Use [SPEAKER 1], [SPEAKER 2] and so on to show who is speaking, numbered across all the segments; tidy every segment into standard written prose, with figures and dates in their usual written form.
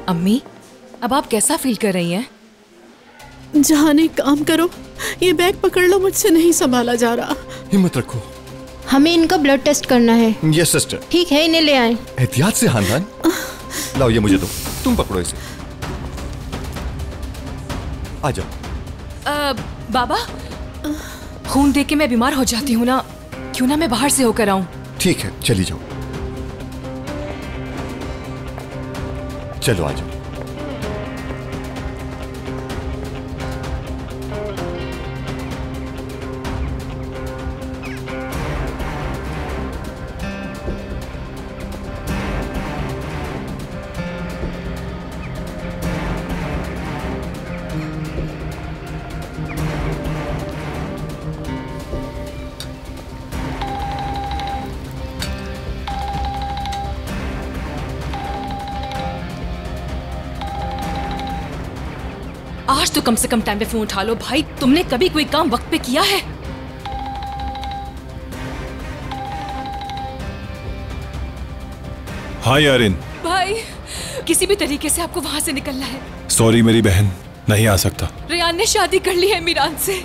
[SPEAKER 1] अम्मी, अब आप कैसा फील कर रही हैं?
[SPEAKER 2] जहान एक काम करो, ये बैग पकड़ लो, मुझसे नहीं संभाला जा रहा।
[SPEAKER 3] हिम्मत रखो।
[SPEAKER 4] हमें इनका ब्लड टेस्ट करना है।
[SPEAKER 3] Yes sister.
[SPEAKER 4] ठीक है, इन्हें ले आए।
[SPEAKER 3] एहतियात से हानदान। लाओ ये मुझे दो, तुम पकड़ो इसे। आ जाओ।
[SPEAKER 1] बाबा, खून देख के मैं बीमार हो जाती हूँ ना, क्यों ना मैं बाहर से होकर आऊं?
[SPEAKER 3] ठीक है, चली जाओ। चलो आ जाओ।
[SPEAKER 1] आज तो कम से कम टाइम पे फोन उठा लो भाई। तुमने कभी कोई काम वक्त पे किया है?
[SPEAKER 5] हाँ यारिन।
[SPEAKER 1] भाई, किसी भी तरीके से आपको वहां से निकलना है।
[SPEAKER 5] सॉरी मेरी बहन, नहीं आ सकता।
[SPEAKER 1] रेयान ने शादी कर ली है मीरान से।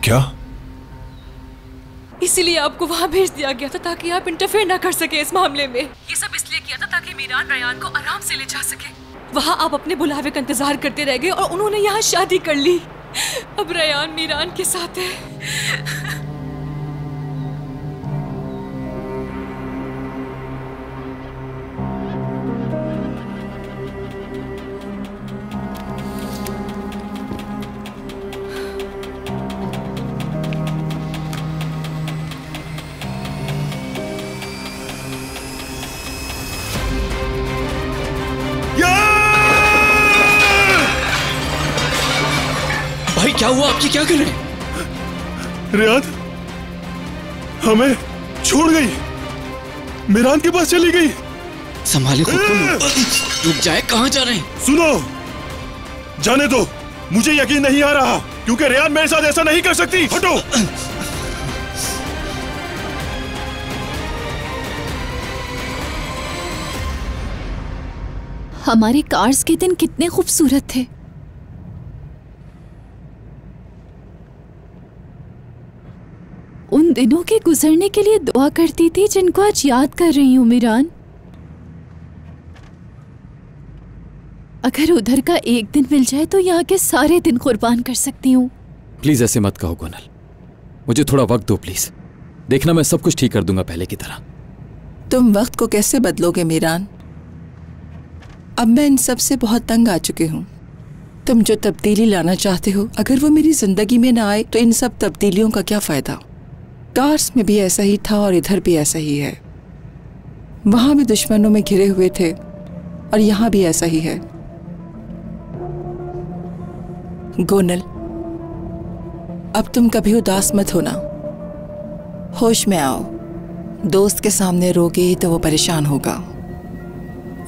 [SPEAKER 5] क्या?
[SPEAKER 1] इसीलिए आपको वहां भेज दिया गया था ताकि आप इंटरफेयर ना कर सके इस मामले में। ये सब इसलिए किया था ताकि मीरान रेयान को आराम से ले जा सके। वहां आप अपने बुलावे का इंतजार करते रह गए और उन्होंने यहाँ शादी कर ली। अब रेयान मीरान के साथ है।
[SPEAKER 6] क्या हुआ? आपकी क्या कर रहे हैं?
[SPEAKER 5] रियाद हमें छोड़ गई, मीरान के पास चली गई।
[SPEAKER 6] संभाले खुद को। रुक जाए, कहाँ जा रहे हैं?
[SPEAKER 5] सुनो, जाने दो, मुझे यकीन नहीं आ रहा क्योंकि रियाद मेरे साथ ऐसा नहीं कर सकती। हटो।
[SPEAKER 2] हमारे कार्स के दिन कितने खूबसूरत थे। उन दिनों के गुजरने के लिए दुआ करती थी जिनको आज याद कर रही हूँ मीरान। अगर उधर का एक दिन मिल जाए तो यहाँ के सारे दिन कुर्बान कर सकती हूँ।
[SPEAKER 7] प्लीज ऐसे मत कहो गोनल, मुझे थोड़ा वक्त दो प्लीज। देखना मैं सब कुछ ठीक कर दूंगा पहले की तरह।
[SPEAKER 8] तुम वक्त को कैसे बदलोगे मीरान? अब मैं इन सब से बहुत तंग आ चुकी हूँ। तुम जो तब्दीली लाना चाहते हो, अगर वो मेरी जिंदगी में ना आए तो इन सब तब्दीलियों का क्या फायदा? कार्स में भी ऐसा ही था और इधर भी ऐसा ही है। वहां भी दुश्मनों में घिरे हुए थे और यहाँ भी ऐसा ही है। गोनल, अब तुम कभी उदास मत होना, होश में आओ। दोस्त के सामने रोगी तो वो परेशान होगा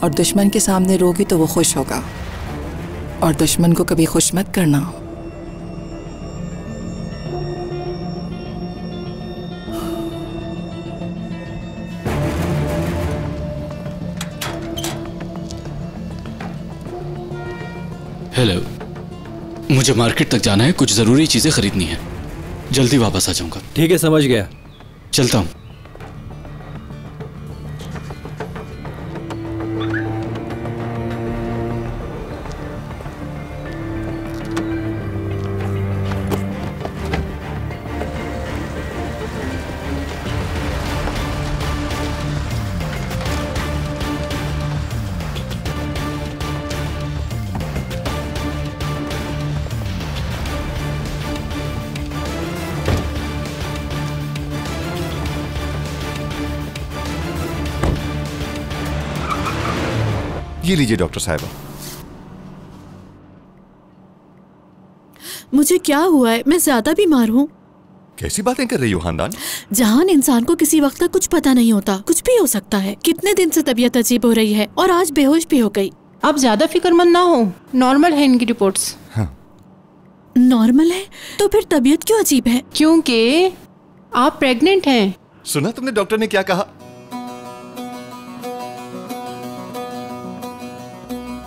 [SPEAKER 8] और दुश्मन के सामने रोगी तो वो खुश होगा। और दुश्मन को कभी खुश मत करना।
[SPEAKER 6] हेलो, मुझे मार्केट तक जाना है, कुछ जरूरी चीजें खरीदनी है। जल्दी वापस आ जाऊंगा।
[SPEAKER 7] ठीक है, समझ गया,
[SPEAKER 6] चलता हूँ।
[SPEAKER 3] ये लीजिए डॉक्टर साहिबा।
[SPEAKER 2] मुझे क्या हुआ है? मैं ज्यादा बीमार हूँ।
[SPEAKER 3] कैसी बातें कर रही हो खानदान?
[SPEAKER 2] जहान, इंसान को किसी वक्त का कुछ पता नहीं होता, कुछ भी हो सकता है। कितने दिन से तबीयत अजीब हो रही है और आज बेहोश भी हो गई।
[SPEAKER 4] आप ज्यादा फिक्रमंद ना हो, नॉर्मल है इनकी रिपोर्ट्स।
[SPEAKER 3] हाँ।
[SPEAKER 2] नॉर्मल है? तो फिर तबीयत क्यों अजीब है?
[SPEAKER 4] क्योंकि आप प्रेग्नेंट हैं।
[SPEAKER 3] सुना तुमने डॉक्टर ने क्या कहा?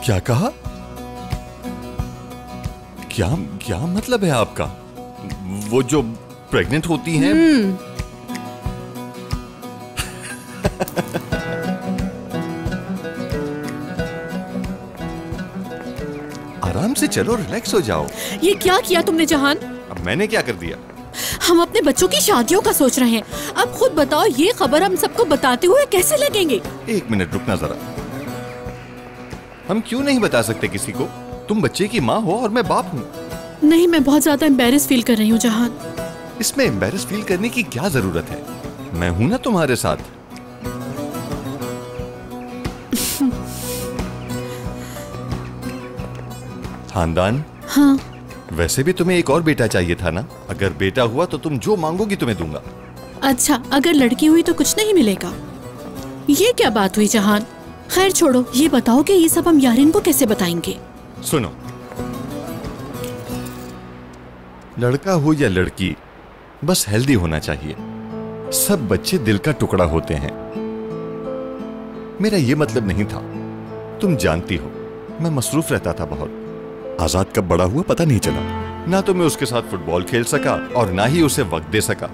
[SPEAKER 3] क्या कहा? क्या क्या मतलब है आपका? वो जो प्रेग्नेंट होती हैं? आराम से चलो, रिलैक्स हो जाओ।
[SPEAKER 2] ये क्या किया तुमने जहान?
[SPEAKER 3] अब मैंने क्या कर दिया?
[SPEAKER 2] हम अपने बच्चों की शादियों का सोच रहे हैं। अब खुद बताओ, ये खबर हम सबको बताते हुए कैसे लगेंगे?
[SPEAKER 3] एक मिनट रुकना जरा। हम क्यों नहीं बता सकते किसी को? तुम बच्चे की माँ हो और मैं बाप हूँ।
[SPEAKER 2] नहीं, मैं बहुत ज्यादा एम्बेरस फील कर रही हूँ जहान।
[SPEAKER 3] इसमें एम्बेरस फील करने की क्या जरूरत है? मैं हूं ना तुम्हारे साथ। खानदान?
[SPEAKER 2] हाँ।
[SPEAKER 3] वैसे भी तुम्हें एक और बेटा चाहिए था ना? अगर बेटा हुआ तो तुम जो मांगोगी तुम्हें दूंगा।
[SPEAKER 2] अच्छा, अगर लड़की हुई तो कुछ नहीं मिलेगा? ये क्या बात हुई जहान? खैर छोड़ो, ये बताओ कि ये सब हम यारिन को कैसे बताएंगे?
[SPEAKER 3] सुनो, लड़का हो या लड़की, बस हेल्दी होना चाहिए। सब बच्चे दिल का टुकड़ा होते हैं। मेरा ये मतलब नहीं था, तुम जानती हो मैं मसरूफ रहता था बहुत। आजाद कब बड़ा हुआ पता नहीं चला। ना तो मैं उसके साथ फुटबॉल खेल सका और ना ही उसे वक्त दे सका।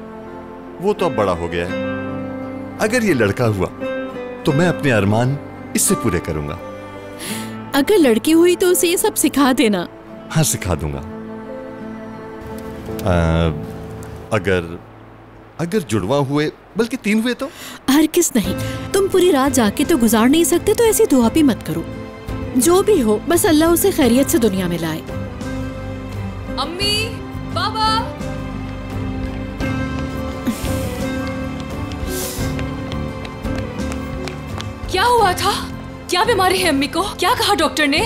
[SPEAKER 3] वो तो अब बड़ा हो गया है। अगर ये लड़का हुआ तो मैं अपने अरमान इससे पूरे करूंगा।
[SPEAKER 2] अगर लड़की हुई तो उसे ये सब सिखा देना।
[SPEAKER 3] हाँ, सिखा दूंगा। अगर जुड़वा हुए, बल्कि 3 हुए तो?
[SPEAKER 2] हर किस नहीं। तुम पूरी रात जाके तो गुजार नहीं सकते, तो ऐसी दुआ भी मत करो। जो भी हो, बस अल्लाह उसे खैरियत से दुनिया में लाए।
[SPEAKER 1] अम्मी, बाबा। क्या हुआ था? क्या बीमारी है अम्मी को? क्या कहा डॉक्टर ने?